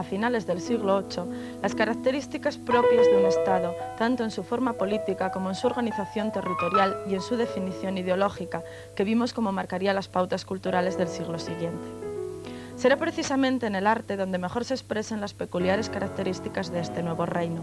finales del siglo VIII, las características propias de un Estado, tanto en su forma política como en su organización territorial y en su definición ideológica, que vimos como marcaría las pautas culturales del siglo siguiente. Será precisamente en el arte donde mejor se expresan las peculiares características de este nuevo reino.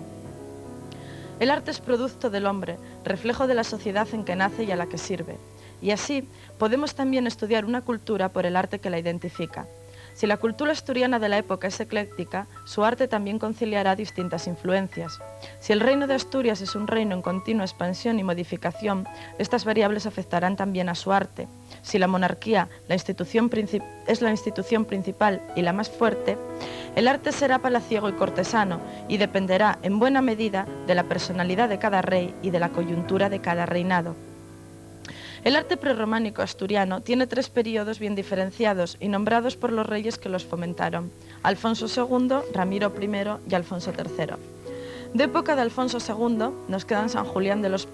El arte es producto del hombre, reflejo de la sociedad en que nace y a la que sirve. Y así, podemos también estudiar una cultura por el arte que la identifica. Si la cultura asturiana de la época es ecléctica, su arte también conciliará distintas influencias. Si el reino de Asturias es un reino en continua expansión y modificación, estas variables afectarán también a su arte. Si la monarquía es la institución principal y la más fuerte, el arte será palaciego y cortesano y dependerá en buena medida de la personalidad de cada rey y de la coyuntura de cada reinado. El arte prerrománico asturiano tiene 3 períodos bien diferenciados y nombrados por los reyes que los fomentaron: Alfonso II, Ramiro I y Alfonso III. De época de Alfonso II nos quedan San Julián de los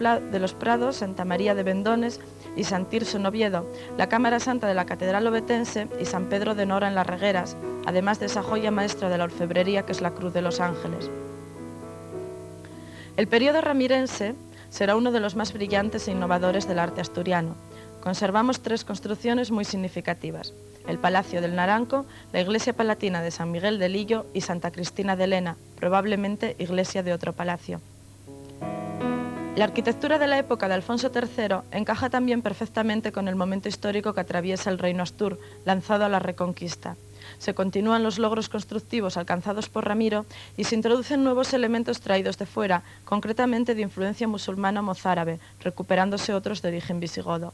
Prados, Santa María de Vendones y San Tirso en Oviedo, la Cámara Santa de la Catedral Ovetense y San Pedro de Nora en Las Regueras, además de esa joya maestra de la orfebrería que es la Cruz de los Ángeles. El período ramirense será uno de los más brillantes e innovadores del arte asturiano. Conservamos 3 construcciones muy significativas: el Palacio del Naranco, la Iglesia Palatina de San Miguel de Lillo y Santa Cristina de Lena, probablemente iglesia de otro palacio. La arquitectura de la época de Alfonso III encaja también perfectamente con el momento histórico que atraviesa el reino astur, lanzado a la reconquista. Se continúan los logros constructivos alcanzados por Ramiro y se introducen nuevos elementos traídos de fuera, concretamente de influencia musulmana mozárabe, recuperándose otros de origen visigodo.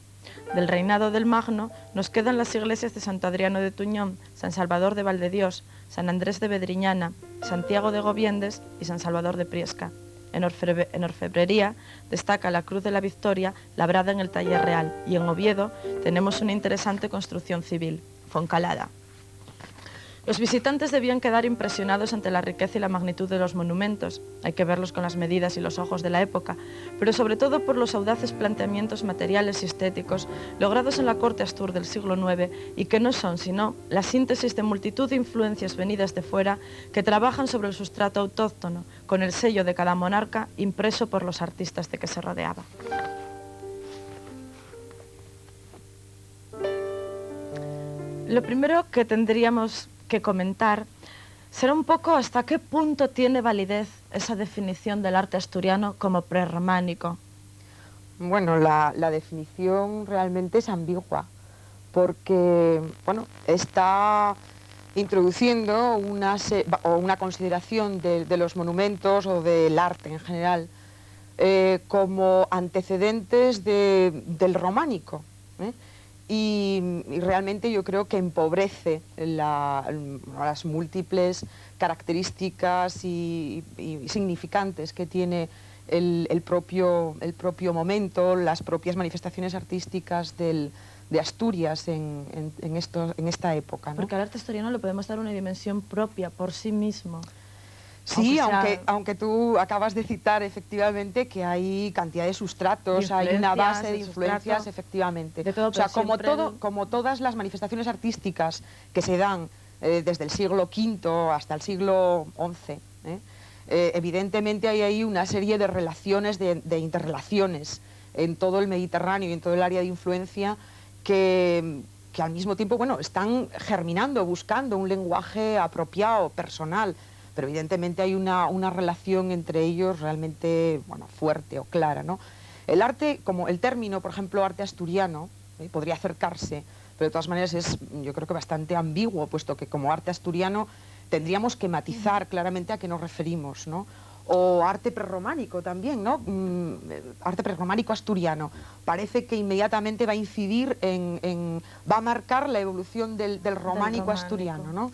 Del reinado del Magno nos quedan las iglesias de Santo Adriano de Tuñón, San Salvador de Valdedios, San Andrés de Bedriñana, Santiago de Gobiendes y San Salvador de Priesca. En orfebrería destaca la Cruz de la Victoria, labrada en el taller real, y en Oviedo tenemos una interesante construcción civil, Foncalada. Los visitantes debían quedar impresionados ante la riqueza y la magnitud de los monumentos. Hay que verlos con las medidas y los ojos de la época, pero sobre todo por los audaces planteamientos materiales y estéticos logrados en la corte astur del siglo IX y que no son sino la síntesis de multitud de influencias venidas de fuera que trabajan sobre el sustrato autóctono, con el sello de cada monarca impreso por los artistas de que se rodeaba. Lo primero que tendríamos que comentar será un poco hasta qué punto tiene validez esa definición del arte asturiano como prerrománico. Bueno, la definición realmente es ambigua, porque bueno, está introduciendo una consideración de los monumentos o del arte en general como antecedentes del románico, ¿eh? Y realmente yo creo que empobrece las múltiples características y significantes que tiene el propio momento, las propias manifestaciones artísticas de Asturias en esta época, ¿no? Porque al arte asturiano le podemos dar una dimensión propia por sí mismo. Sí, aunque tú acabas de citar efectivamente que hay cantidad de sustratos, hay una base de influencias, efectivamente. O sea, como todas las manifestaciones artísticas que se dan desde el siglo V hasta el siglo XI, evidentemente hay ahí una serie de relaciones, de interrelaciones en todo el Mediterráneo y en todo el área de influencia que al mismo tiempo, bueno, están germinando, buscando un lenguaje apropiado, personal. Pero evidentemente hay una relación entre ellos realmente, bueno, fuerte o clara, ¿no? El arte, como el término, por ejemplo, arte asturiano, podría acercarse, pero de todas maneras es, yo creo que bastante ambiguo, puesto que como arte asturiano tendríamos que matizar claramente a qué nos referimos, ¿no? O arte prerrománico también, ¿no? Arte prerrománico asturiano. Parece que inmediatamente va a incidir va a marcar la evolución del románico asturiano, ¿no?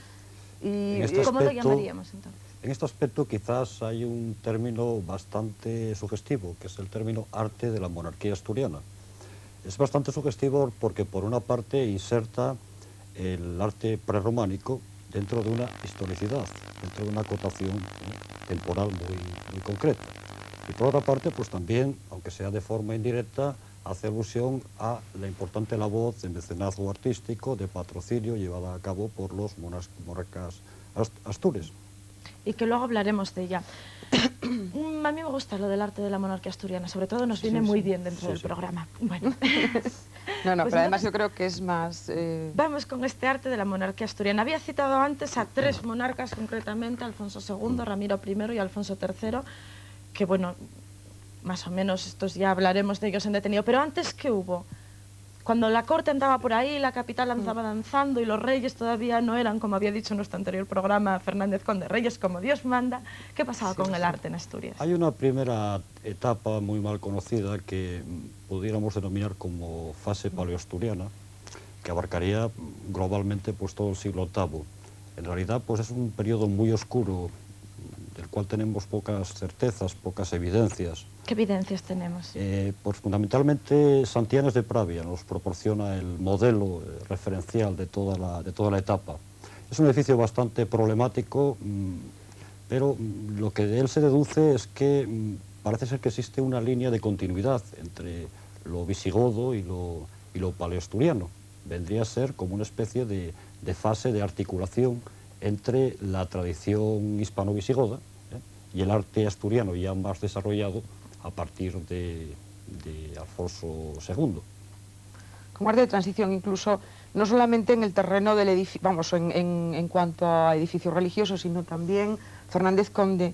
¿Cómo lo llamaríamos entonces? En este aspecto quizás hay un término bastante sugestivo, que es el término arte de la monarquía asturiana. Es bastante sugestivo porque por una parte inserta el arte prerrománico dentro de una historicidad, dentro de una acotación temporal muy concreta. Y por otra parte, pues también, aunque sea de forma indirecta, hace alusión a la importante labor de mecenazgo artístico, de patrocinio llevada a cabo por los monarcas astures. y que luego hablaremos de ella. A mí me gusta lo del arte de la monarquía asturiana, sobre todo nos viene muy bien dentro del programa. Bueno. No, Pues pero además entonces, yo creo que es más... vamos con este arte de la monarquía asturiana. Había citado antes a 3 monarcas concretamente, Alfonso II, Ramiro I y Alfonso III, que bueno, más o menos estos ya hablaremos de ellos en detenido, pero antes, ¿qué hubo? Cuando la corte andaba por ahí, la capital andaba danzando y los reyes todavía no eran, como había dicho en nuestro anterior programa Fernández Conde, reyes como Dios manda, ¿qué pasaba con el arte en Asturias? Hay una primera etapa muy mal conocida que pudiéramos denominar como fase paleoasturiana, que abarcaría globalmente pues, todo el siglo VIII. En realidad pues, es un periodo muy oscuro, del cual tenemos pocas certezas, pocas evidencias. ¿Qué evidencias tenemos? Pues fundamentalmente Santianes de Pravia nos proporciona el modelo referencial de toda la etapa. Es un edificio bastante problemático, pero lo que de él se deduce es que parece ser que existe una línea de continuidad entre lo visigodo y lo paleoasturiano. Vendría a ser como una especie de fase de articulación entre la tradición hispano-visigoda y el arte asturiano ya más desarrollado a partir de Alfonso II. Como arte de transición, incluso no solamente en el terreno del edificio, vamos, en cuanto a edificios religiosos, sino también Fernández Conde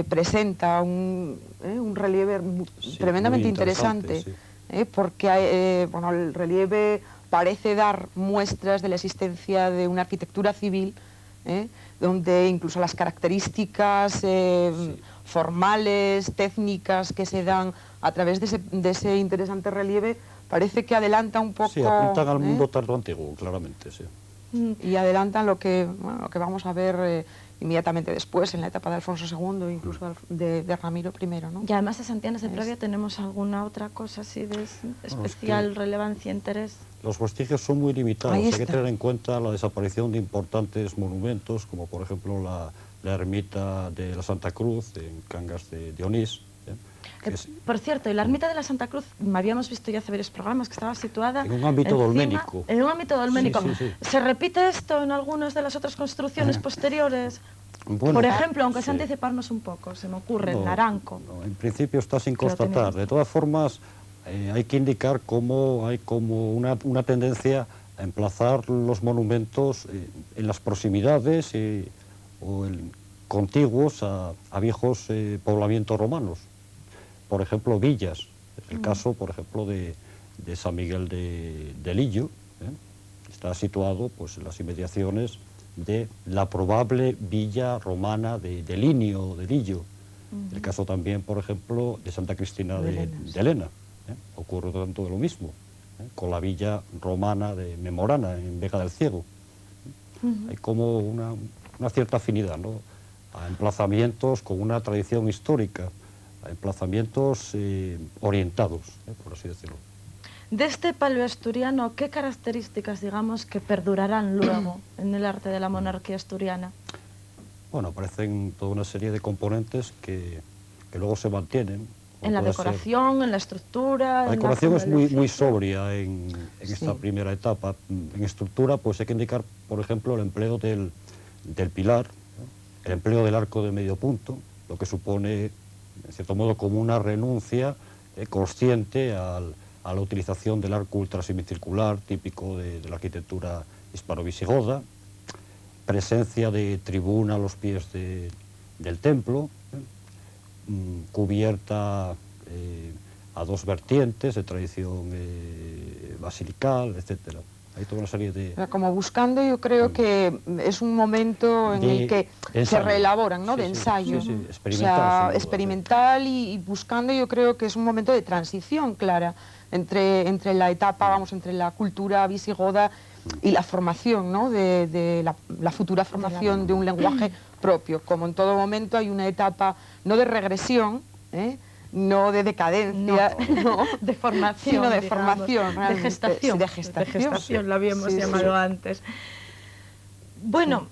presenta un relieve tremendamente interesante, sí. porque bueno, el relieve parece dar muestras de la existencia de una arquitectura civil, donde incluso las características formales, técnicas que se dan a través de ese interesante relieve, parece que adelanta un poco... Sí, apuntan al mundo tardoantiguo, claramente, sí. Y adelantan lo que vamos a ver inmediatamente después, en la etapa de Alfonso II, incluso de Ramiro I, ¿no? Y además de Santianes de Pravia, ¿tenemos alguna otra cosa así de especial relevancia, interés? Los vestigios son muy limitados. Ahí Hay está. que tener en cuenta la desaparición de importantes monumentos, como por ejemplo la ermita de la Santa Cruz en Cangas de Onís. Por cierto, y la ermita de la Santa Cruz, habíamos visto ya hace varios programas que estaba situada en un ámbito dolménico. En un ámbito dolménico. Sí, sí, sí. ¿Se repite esto en algunas de las otras construcciones posteriores? Bueno, por ejemplo, aunque sea sí. anticiparnos un poco, se me ocurre, No, el Naranco. no, en principio está sin Que lo constatar. tenemos. De todas formas, hay que indicar cómo hay como una tendencia a emplazar los monumentos en las proximidades contiguos a viejos poblamientos romanos. Por ejemplo, villas. Es el caso, por ejemplo, de San Miguel de Lillo. Está situado pues, en las inmediaciones de la probable villa romana de Linio, de Lillo. El caso también, por ejemplo, de Santa Cristina de Elena. Ocurre tanto de lo mismo, con la villa romana de Memorana, en Vega del Ciego. Hay como una cierta afinidad, ¿no?, a emplazamientos con una tradición histórica, a emplazamientos orientados, por así decirlo. De este paleoasturiano, ¿qué características, digamos, que perdurarán luego en el arte de la monarquía asturiana? Bueno, aparecen toda una serie de componentes que luego se mantienen. En la decoración, en la estructura... La decoración es muy sobria en esta primera etapa. En estructura, pues hay que indicar, por ejemplo, el empleo del pilar, el empleo del arco de medio punto, lo que supone, en cierto modo, como una renuncia consciente a la utilización del arco ultrasemicircular, típico de la arquitectura hispano-visigoda, presencia de tribuna a los pies del templo, cubierta a dos vertientes de tradición basilical, etc. Hay toda una serie de... Como buscando, yo creo que es un momento en el que se reelaboran, ¿no?, de ensayo. Sí, experimental. O sea, experimental y buscando, yo creo que es un momento de transición clara entre la etapa, vamos, entre la cultura visigoda y la formación, ¿no?, de la futura formación de un lenguaje propio. Como en todo momento hay una etapa no de regresión, no de decadencia, no, de formación, sino de digamos, formación, de gestación. De gestación lo habíamos llamado antes. Bueno,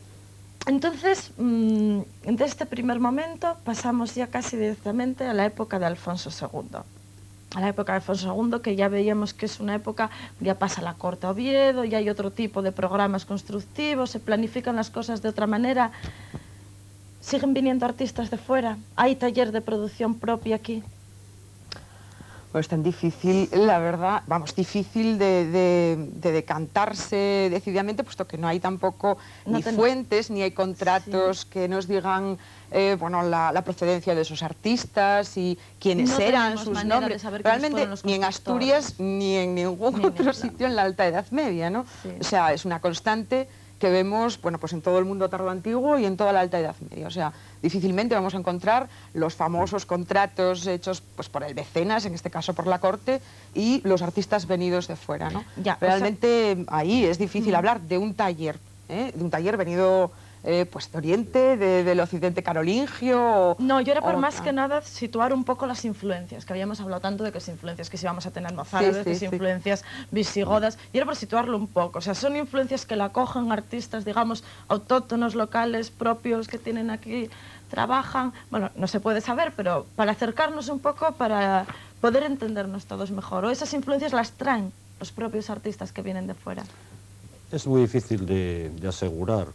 entonces, de este primer momento pasamos ya casi directamente a la época de Alfonso II. A la época de Alfonso II, que ya veíamos que es una época, ya pasa la corte a Oviedo, ya hay otro tipo de programas constructivos, se planifican las cosas de otra manera. ¿Siguen viniendo artistas de fuera? ¿Hay taller de producción propia aquí? Pues tan difícil, la verdad, vamos, difícil de decantarse decididamente, puesto que no hay tampoco ni fuentes, ni hay contratos que nos digan bueno, la procedencia de esos artistas y quiénes eran, sus nombres. Realmente ni en Asturias ni en ningún otro sitio en la Alta Edad Media, ¿no? Sí. O sea, es una constante que vemos, bueno, pues en todo el mundo tardoantiguo y en toda la Alta Edad Media. O sea, difícilmente vamos a encontrar los famosos contratos hechos pues por el mecenas, en este caso por la corte, y los artistas venidos de fuera, ¿no? Ya, realmente, o sea, ahí es difícil hablar de un taller venido pues de Oriente, del occidente carolingio. No, yo era por más que nada situar un poco las influencias, que habíamos hablado tanto de que es influencias, que si vamos a tener mozárabes, que si influencias visigodas, y era por situarlo un poco. O sea, son influencias que la cogen artistas, digamos, autóctonos, locales, propios, que tienen aquí, trabajan. Bueno, no se puede saber, pero para acercarnos un poco, para poder entendernos todos mejor. O esas influencias las traen los propios artistas que vienen de fuera. Es muy difícil de asegurar.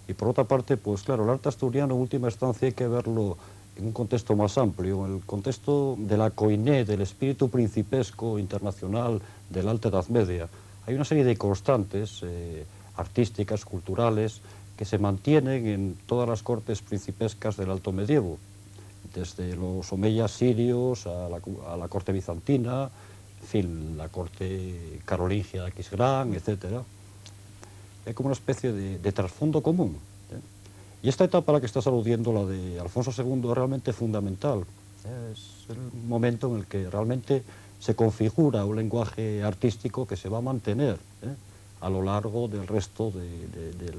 Y por otra parte, pues claro, el arte asturiano en última instancia hay que verlo en un contexto más amplio, en el contexto de la coiné, del espíritu principesco internacional de la Alta Edad Media. Hay una serie de constantes artísticas, culturales, que se mantienen en todas las cortes principescas del Alto Medievo, desde los omeyas sirios a la corte bizantina, en fin, la corte carolingia de Aquisgrán, etcétera. Hay como una especie de trasfondo común. Y esta etapa a la que estás aludiendo, la de Alfonso II, es realmente fundamental. Es el momento en el que realmente se configura un lenguaje artístico que se va a mantener a lo largo del resto del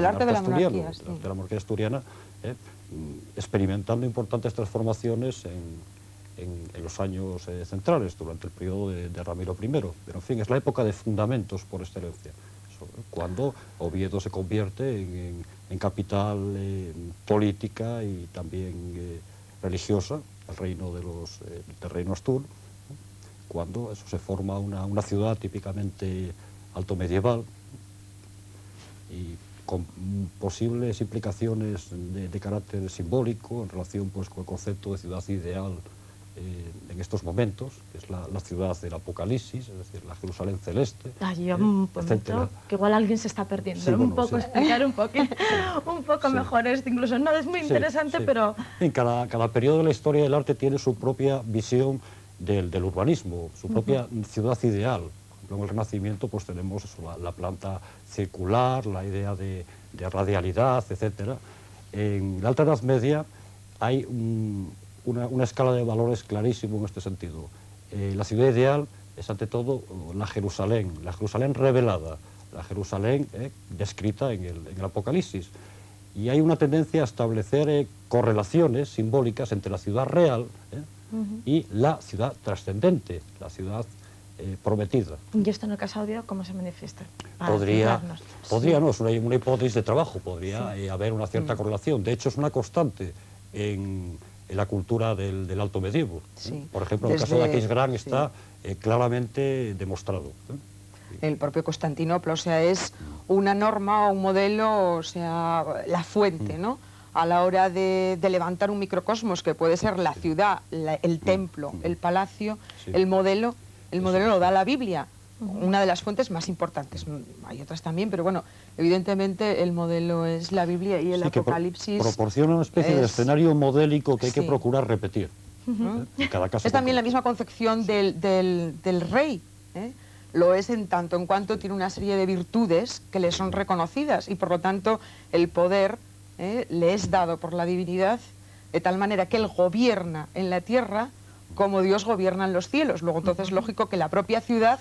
arte de la monarquía, de la monarquía asturiana, experimentando importantes transformaciones en los años centrales, durante el periodo de Ramiro I. Pero, en fin, es la época de fundamentos por excelencia, cuando Oviedo se convierte en capital política y también religiosa, el reino del reino Astur, cuando eso se forma una ciudad típicamente alto medieval y con posibles implicaciones de carácter simbólico en relación pues, con el concepto de ciudad ideal en estos momentos, que es la ciudad del Apocalipsis, es decir, la Jerusalén celeste, etcétera. Que igual alguien se está perdiendo. Sí, un poco explicar un poco mejor esto, incluso no es muy interesante, pero... En cada periodo de la historia del arte tiene su propia visión del urbanismo, su propia ciudad ideal. Por ejemplo, en el Renacimiento pues tenemos eso, la planta circular, la idea de radialidad, etcétera. En la Alta Edad Media hay una escala de valores clarísimo en este sentido. La ciudad ideal es ante todo la Jerusalén revelada, la Jerusalén descrita en el Apocalipsis. Y hay una tendencia a establecer correlaciones simbólicas entre la ciudad real y la ciudad trascendente, la ciudad prometida. ¿Y esto en el caso de Oviedo cómo se manifiesta? Podría no, es una hipótesis de trabajo, podría haber una cierta correlación. De hecho, es una constante en la cultura del Alto Medievo. Por ejemplo, en el caso de Aquisgrán está claramente demostrado. El propio Constantinopla, o sea, es una norma o un modelo, o sea, la fuente, ¿no? A la hora de levantar un microcosmos, que puede ser la ciudad, el templo, el palacio, el modelo lo da la Biblia, una de las fuentes más importantes. Hay otras también, pero bueno, evidentemente el modelo es la Biblia y el Apocalipsis. Proporciona una especie de escenario modélico que hay que procurar repetir. En cada caso es también la misma concepción del rey, lo es en tanto en cuanto tiene una serie de virtudes que le son reconocidas y por lo tanto el poder le es dado por la divinidad de tal manera que él gobierna en la tierra como Dios gobierna en los cielos. Luego entonces es lógico que la propia ciudad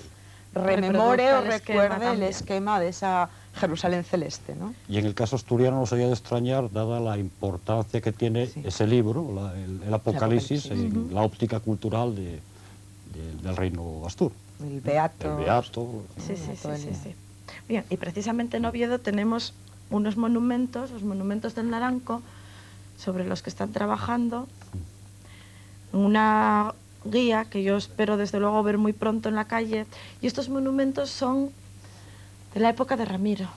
rememore o recuerde el esquema de esa Jerusalén celeste, ¿no? Y en el caso asturiano no sería de extrañar, dada la importancia que tiene ese libro, el Apocalipsis, en la óptica cultural del reino Astur. El Beato. El Beato. Sí. Bien, y precisamente en Oviedo tenemos unos monumentos, los monumentos del Naranco, sobre los que están trabajando, una guía que yo espero desde luego ver muy pronto en la calle, y estos monumentos son de la época de Ramiro.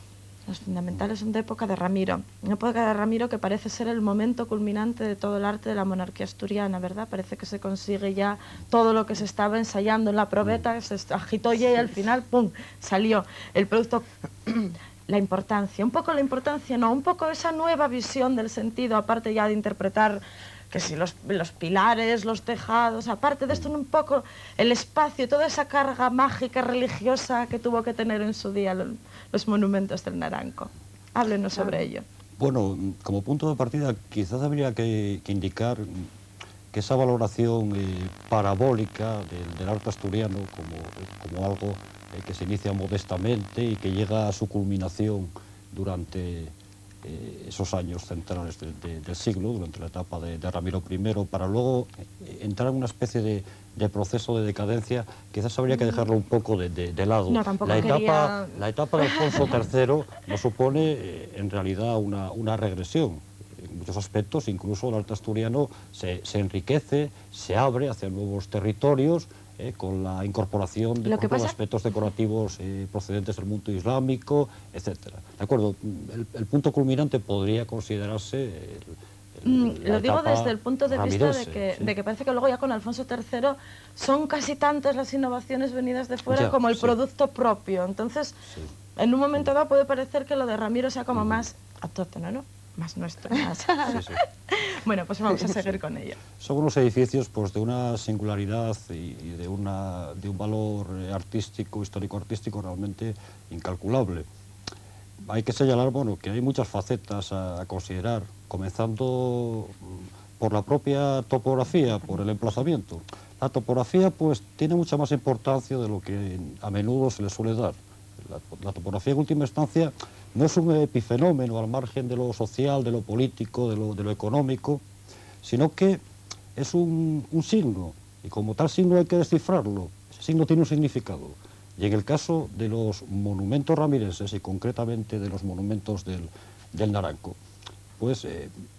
Los fundamentales son de época de Ramiro. Una época de Ramiro que parece ser el momento culminante de todo el arte de la monarquía asturiana, ¿verdad? Parece que se consigue ya todo lo que se estaba ensayando en la probeta, se agitó ya y al final, ¡pum!, salió el producto. La importancia, un poco la importancia, no, un poco esa nueva visión del sentido, aparte ya de interpretar que si los pilares, los tejados, aparte de esto un poco el espacio, toda esa carga mágica, religiosa que tuvo que tener en su día los monumentos del Naranco. Háblenos sobre ello. Bueno, como punto de partida quizás habría que indicar que esa valoración parabólica del arte asturiano como algo que se inicia modestamente y que llega a su culminación durante esos años centrales del siglo, durante la etapa de Ramiro I, para luego entrar en una especie de proceso de decadencia, quizás habría que dejarlo un poco de lado. No, tampoco la etapa de Alfonso III nos supone en realidad una regresión. En muchos aspectos, incluso el arte asturiano se enriquece, se abre hacia nuevos territorios, con la incorporación de aspectos decorativos procedentes del mundo islámico, etcétera. ¿De acuerdo? El punto culminante podría considerarse lo digo desde el punto de vista de que parece que luego ya con Alfonso III son casi tantas las innovaciones venidas de fuera como el producto propio. Entonces, en un momento dado puede parecer que lo de Ramiro sea como más autóctono, ¿no? Más nuestro, más... Bueno, pues vamos a seguir con ello. Son unos edificios pues, de una singularidad y de un valor artístico, histórico-artístico realmente incalculable. Hay que señalar, bueno, que hay muchas facetas a considerar, comenzando por la propia topografía, por el emplazamiento. La topografía pues tiene mucha más importancia de lo que a menudo se le suele dar. La topografía en última instancia no es un epifenómeno al margen de lo social, de lo político, de lo económico, sino que es un signo, y como tal signo hay que descifrarlo. Ese signo tiene un significado. Y en el caso de los monumentos ramirenses, y concretamente de los monumentos del Naranco, pues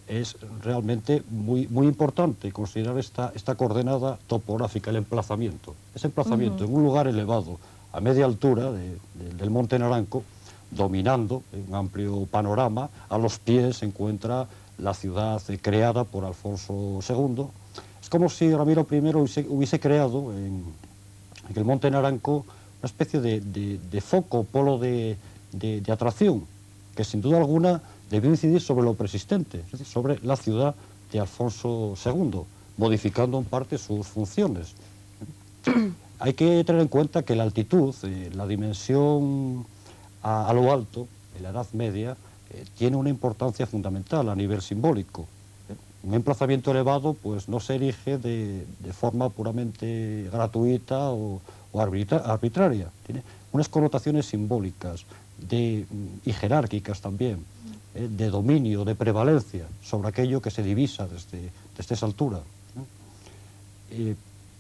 es realmente muy importante considerar esta coordenada topográfica, el emplazamiento. Ese emplazamiento en un lugar elevado, a media altura del Monte Naranco, dominando un amplio panorama. A los pies se encuentra la ciudad creada por Alfonso II. Es como si Ramiro I hubiese creado en el Monte Naranco una especie de foco, polo de atracción, que sin duda alguna debió incidir sobre lo preexistente, es decir, sobre la ciudad de Alfonso II, modificando en parte sus funciones. Hay que tener en cuenta que la altitud, la dimensión a lo alto, en la Edad Media, tiene una importancia fundamental a nivel simbólico. Un emplazamiento elevado pues, no se erige de forma puramente gratuita o arbitraria. Tiene unas connotaciones simbólicas y jerárquicas también, de dominio, de prevalencia sobre aquello que se divisa desde esa altura.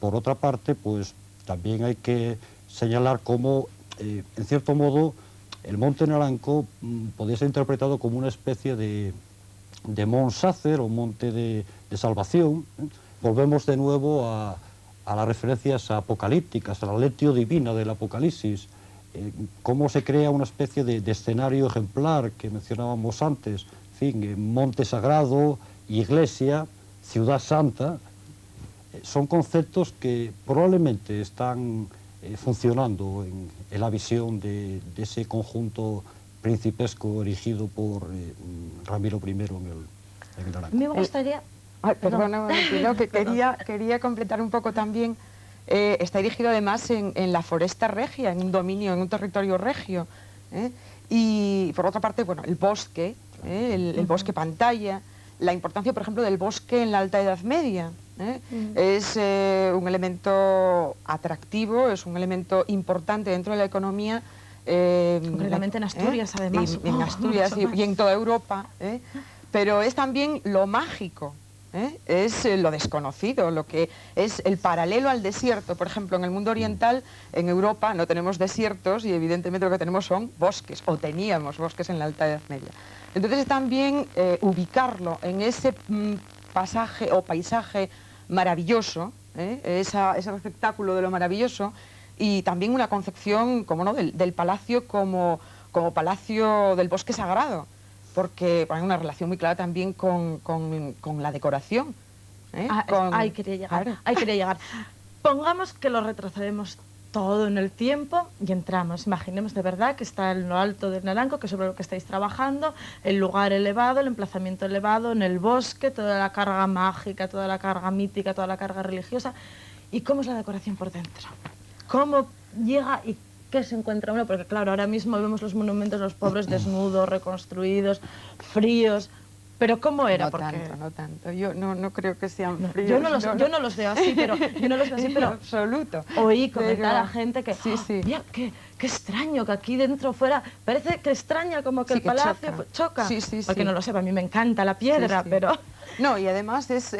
Por otra parte, pues también hay que señalar cómo, en cierto modo, el Monte Naranco podía ser interpretado como una especie de Mont Sacer o monte de salvación. Volvemos de nuevo a las referencias apocalípticas, a la lectio divina del Apocalipsis, cómo se crea una especie de escenario ejemplar que mencionábamos antes, en fin, monte sagrado, iglesia, ciudad santa. Son conceptos que probablemente están funcionando en la visión de ese conjunto principesco erigido por Ramiro I en el Naranco. Me gustaría... Perdona un momentito, que quería completar un poco también. Está erigido además en la Foresta Regia, en un dominio, en un territorio regio. Y por otra parte, bueno, el bosque, el bosque pantalla, la importancia, por ejemplo, del bosque en la Alta Edad Media. Es un elemento atractivo, es un elemento importante dentro de la economía. Concretamente en Asturias, además. En Asturias y en toda Europa. Pero es también lo mágico. Es lo desconocido, lo que es el paralelo al desierto. Por ejemplo, en el mundo oriental, en Europa, no tenemos desiertos y evidentemente lo que tenemos son bosques, o teníamos bosques en la Alta Edad Media. Entonces también ubicarlo en ese pasaje o paisaje maravilloso, ese espectáculo de lo maravilloso, y también una concepción, como no, del palacio como como palacio del bosque sagrado, porque hay una relación muy clara también con la decoración. Ahí quería llegar, Claro. ahí quería llegar. Pongamos que lo retrocedemos todo en el tiempo y entramos. Imaginemos de verdad que está en lo alto del Naranco, que es sobre lo que estáis trabajando, el lugar elevado, el emplazamiento elevado, en el bosque, toda la carga mágica, toda la carga mítica, toda la carga religiosa. ¿Y cómo es la decoración por dentro? ¿Cómo llega y qué se encuentra uno? Porque claro, ahora mismo vemos los monumentos, los pobres desnudos, reconstruidos, fríos. Pero ¿cómo era? No tanto. Yo no creo que sean No, fríos. yo no los veo así, pero En absoluto. oí comentar Pero- a gente que Sí, sí. mira, qué extraño que aquí dentro fuera, parece que extraña como que Sí, el que palacio choca. choca. Sí, sí, Porque sí. no lo sé, a mí me encanta la piedra, Sí, sí. pero No, y además es,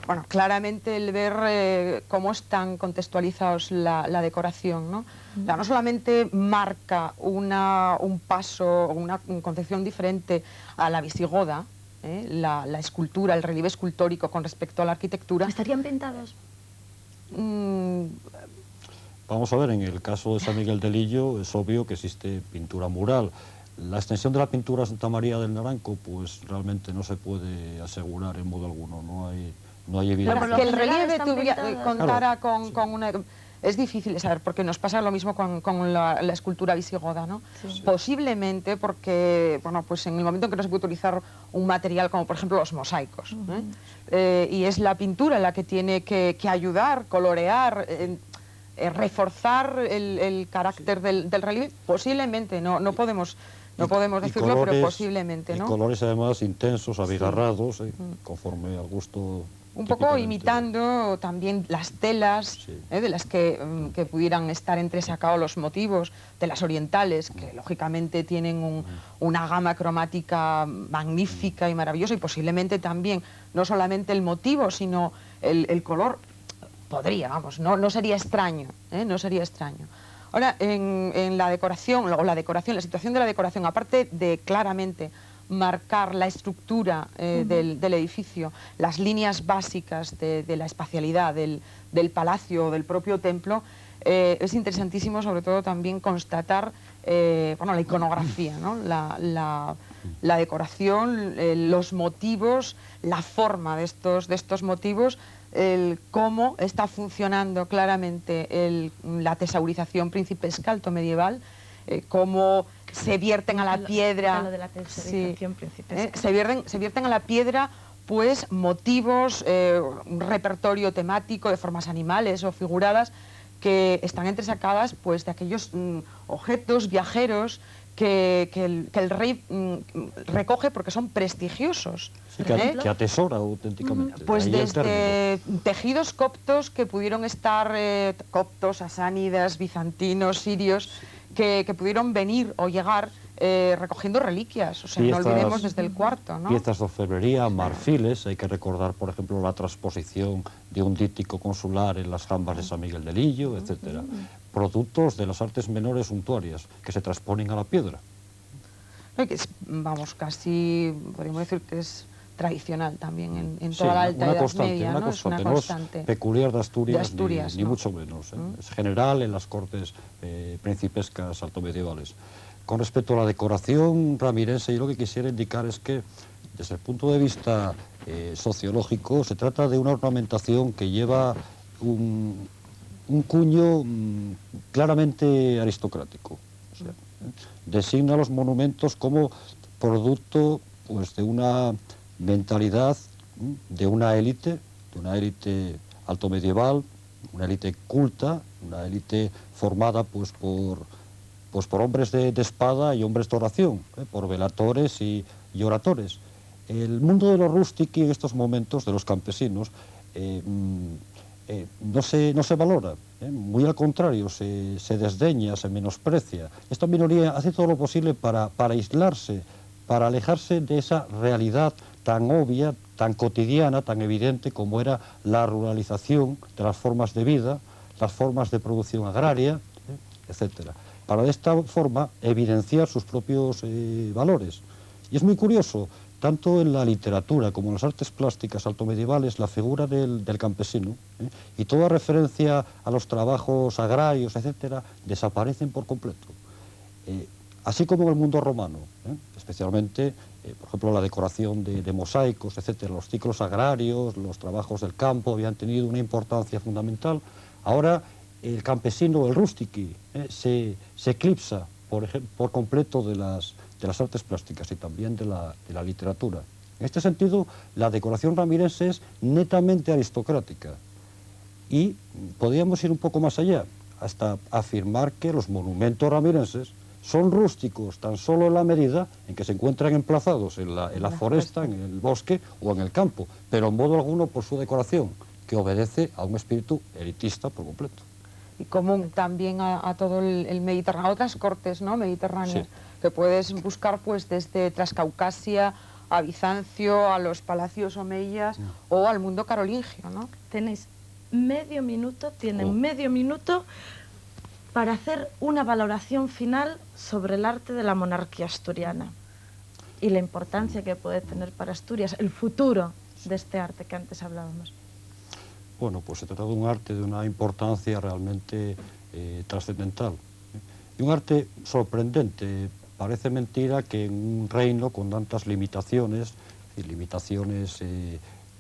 bueno, claramente el ver cómo están contextualizados la decoración, ¿no? O sea, no solamente marca un paso, una concepción diferente a la visigoda, la escultura, el relieve escultórico con respecto a la arquitectura. estarían pintados. mm, Vamos a ver, en el caso de San Miguel del Illo es obvio que existe pintura mural. La extensión de la pintura a Santa María del Naranco, pues realmente no se puede asegurar en modo alguno, no hay evidencia. por lo que el general relieve están pintadas. contara Claro, con una... Es difícil de saber, porque nos pasa lo mismo con la escultura visigoda, ¿no? Sí. Posiblemente porque, bueno, pues en el momento en que no se puede utilizar un material como, por ejemplo, los mosaicos, y es la pintura la que tiene que ayudar, colorear, reforzar el carácter del relieve, posiblemente, no podemos decirlo, pero posiblemente, y ¿no? colores además intensos, abigarrados, conforme al gusto. Un poco típicamente. imitando también las telas, Sí. de las que pudieran estar entresacados los motivos, de las orientales, que lógicamente tienen una gama cromática magnífica y maravillosa, y posiblemente también, no solamente el motivo, sino el color, podría, vamos, no sería extraño, no sería extraño. Ahora, en la decoración, la situación de la decoración, aparte de claramente marcar la estructura del edificio, las líneas básicas de la espacialidad del palacio o del propio templo, es interesantísimo sobre todo también constatar la iconografía, ¿no? la decoración, los motivos, la forma de estos motivos, cómo está funcionando claramente la tesaurización principesca altomedieval, cómo se vierten a la piedra, Lo de la tesaurización principesca. se vierten a la piedra pues motivos, un repertorio temático de formas animales o figuradas que están entresacadas pues de aquellos objetos viajeros que el rey recoge porque son prestigiosos. Sí, que atesora auténticamente. Pues Ahí el término. desde tejidos coptos que pudieron estar, coptos, asánidas, bizantinos, sirios, que pudieron venir o llegar recogiendo reliquias, o sea, no olvidemos desde el cuarto, ¿no? Piezas de orfebrería, marfiles, hay que recordar, por ejemplo, la transposición de un díptico consular en las jambas de San Miguel del Illo, etcétera. Productos de las artes menores suntuarias que se transponen a la piedra. Vamos, casi podríamos decir que es tradicional también en Sí, toda la Alta una Edad constante, Media, una ¿no? Es constante, una no constante. es peculiar de Asturias, ni ¿no? mucho menos. Es general en las cortes principescas altomedievales. Con respecto a la decoración ramirense, yo lo que quisiera indicar es que, desde el punto de vista sociológico, se trata de una ornamentación que lleva un cuño claramente aristocrático. O sea, designa los monumentos como producto pues, de una mentalidad de una élite altomedieval, una élite culta, una élite formada pues por hombres de espada y hombres de oración, por velatores y oradores. El mundo de los rústicos en estos momentos, de los campesinos, no se valora, muy al contrario, se desdeña, se menosprecia. Esta minoría hace todo lo posible para aislarse, para alejarse de esa realidad tan obvia, tan cotidiana, tan evidente como era la ruralización de las formas de vida, las formas de producción agraria, etcétera. Para de esta forma evidenciar sus propios valores. Y es muy curioso, tanto en la literatura como en las artes plásticas altomedievales, la figura del campesino y toda referencia a los trabajos agrarios, etcétera, desaparecen por completo. así como en el mundo romano, especialmente, por ejemplo, la decoración de mosaicos, etcétera. Los ciclos agrarios, los trabajos del campo habían tenido una importancia fundamental. Ahora el campesino, el rústici, se eclipsa por completo de las artes plásticas y también de la literatura. En este sentido, la decoración ramirense es netamente aristocrática y podríamos ir un poco más allá, hasta afirmar que los monumentos ramirenses son rústicos tan solo en la medida en que se encuentran emplazados en la foresta, en el bosque o en el campo, pero en modo alguno por su decoración, que obedece a un espíritu elitista por completo. Y común también a todo el Mediterráneo, a otras cortes, ¿no?, mediterráneas, Sí. que puedes buscar pues desde Transcaucasia a Bizancio, a los palacios omeyas o al mundo carolingio, ¿no? Tenéis medio minuto, tienen Oh. medio minuto para hacer una valoración final sobre el arte de la monarquía asturiana y la importancia que puede tener para Asturias, el futuro de este arte que antes hablábamos. Bueno, pues se trata de un arte de una importancia realmente trascendental. Y un arte sorprendente. Parece mentira que en un reino con tantas limitaciones, y limitaciones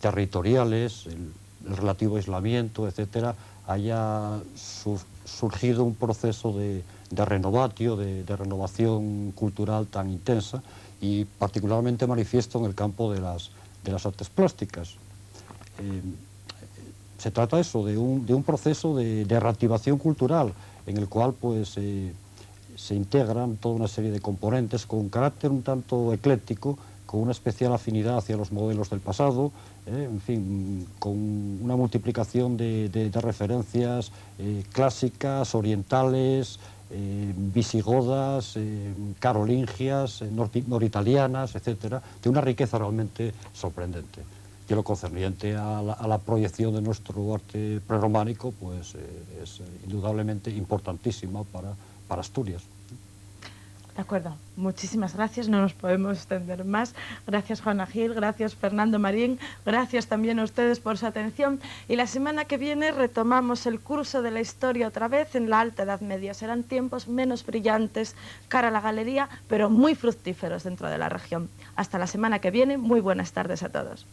territoriales, el relativo aislamiento, etcétera, haya surgido un proceso de renovatio, de renovación cultural tan intensa y particularmente manifiesto en el campo de las artes plásticas. Se trata eso, de un proceso de reactivación cultural en el cual pues, se integran toda una serie de componentes con un carácter un tanto ecléctico, con una especial afinidad hacia los modelos del pasado, en fin, con una multiplicación de referencias clásicas, orientales, visigodas, carolingias, noritalianas, etcétera, de una riqueza realmente sorprendente. Y lo concerniente a la proyección de nuestro arte prerrománico, pues es indudablemente importantísima para Asturias. De acuerdo, muchísimas gracias, no nos podemos extender más. Gracias Juana Gil, gracias Fernando Marín, gracias también a ustedes por su atención. Y la semana que viene retomamos el curso de la historia otra vez en la Alta Edad Media. Serán tiempos menos brillantes cara a la galería, pero muy fructíferos dentro de la región. Hasta la semana que viene, muy buenas tardes a todos.